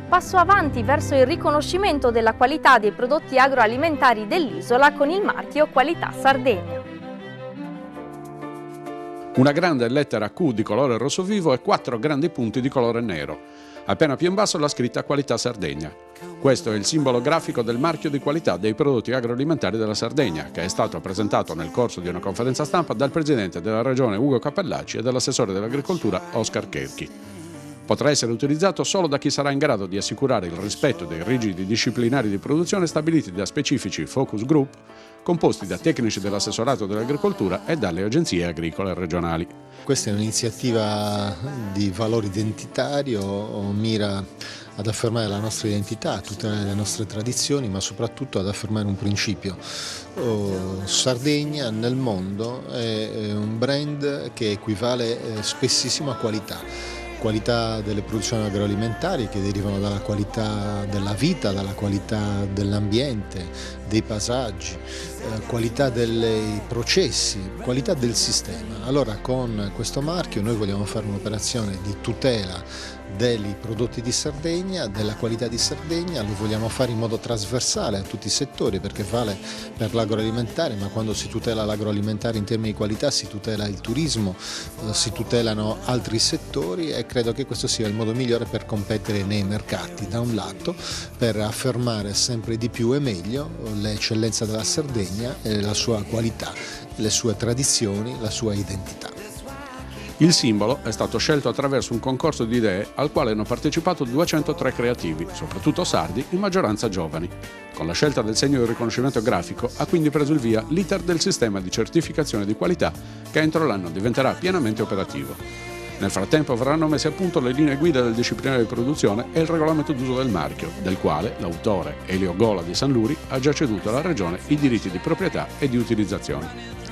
passo avanti verso il riconoscimento della qualità dei prodotti agroalimentari dell'isola con il marchio Qualità Sardegna. Una grande lettera Q di colore rosso vivo e 4 grandi punti di colore nero. Appena più in basso la scritta Qualità Sardegna. Questo è il simbolo grafico del marchio di qualità dei prodotti agroalimentari della Sardegna, che è stato presentato nel corso di una conferenza stampa dal presidente della regione Ugo Cappellacci e dall'assessore dell'agricoltura Oscar Cherchi. Potrà essere utilizzato solo da chi sarà in grado di assicurare il rispetto dei rigidi disciplinari di produzione stabiliti da specifici focus group composti da tecnici dell'assessorato dell'agricoltura e dalle agenzie agricole regionali. Questa è un'iniziativa di valore identitario, mira ad affermare la nostra identità, a tutelare le nostre tradizioni, ma soprattutto ad affermare un principio. Sardegna nel mondo è un brand che equivale spessissimo a qualità. Qualità delle produzioni agroalimentari che derivano dalla qualità della vita, dalla qualità dell'ambiente, dei paesaggi, qualità dei processi, qualità del sistema. Allora con questo marchio noi vogliamo fare un'operazione di tutela dei prodotti di Sardegna, della qualità di Sardegna, lo vogliamo fare in modo trasversale a tutti i settori perché vale per l'agroalimentare, ma quando si tutela l'agroalimentare in termini di qualità si tutela il turismo, si tutelano altri settori e credo che questo sia il modo migliore per competere nei mercati, da un lato per affermare sempre di più e meglio l'eccellenza della Sardegna e la sua qualità, le sue tradizioni, la sua identità. Il simbolo è stato scelto attraverso un concorso di idee al quale hanno partecipato 203 creativi, soprattutto sardi, in maggioranza giovani. Con la scelta del segno di riconoscimento grafico ha quindi preso il via l'iter del sistema di certificazione di qualità che entro l'anno diventerà pienamente operativo. Nel frattempo verranno messe a punto le linee guida del disciplinare di produzione e il regolamento d'uso del marchio, del quale l'autore Elio Gola di San Luri ha già ceduto alla Regione i diritti di proprietà e di utilizzazione.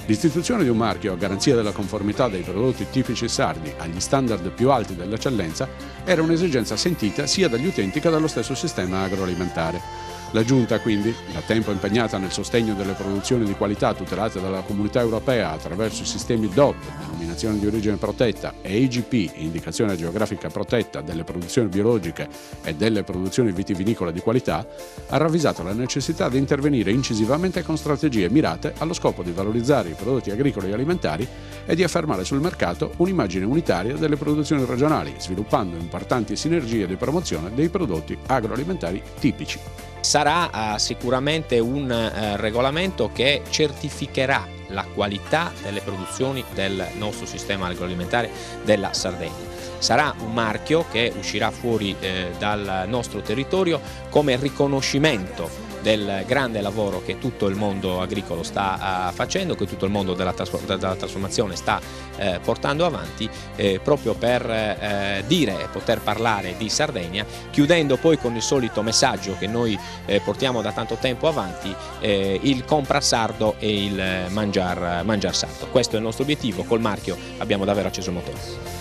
L'istituzione di un marchio a garanzia della conformità dei prodotti tipici sardi agli standard più alti dell'eccellenza era un'esigenza sentita sia dagli utenti che dallo stesso sistema agroalimentare. La Giunta, quindi, da tempo impegnata nel sostegno delle produzioni di qualità tutelate dalla Comunità Europea attraverso i sistemi DOP, denominazione di origine protetta, e IGP, indicazione geografica protetta, delle produzioni biologiche e delle produzioni vitivinicole di qualità, ha ravvisato la necessità di intervenire incisivamente con strategie mirate allo scopo di valorizzare i prodotti agricoli e alimentari e di affermare sul mercato un'immagine unitaria delle produzioni regionali, sviluppando importanti sinergie di promozione dei prodotti agroalimentari tipici. Sarà sicuramente un regolamento che certificherà la qualità delle produzioni del nostro sistema agroalimentare della Sardegna. Sarà un marchio che uscirà fuori dal nostro territorio come riconoscimento del grande lavoro che tutto il mondo agricolo sta facendo, che tutto il mondo della trasformazione sta portando avanti, proprio per dire e poter parlare di Sardegna, chiudendo poi con il solito messaggio che noi portiamo da tanto tempo avanti, il compra sardo e il mangiar sardo. Questo è il nostro obiettivo, col marchio abbiamo davvero acceso il motore.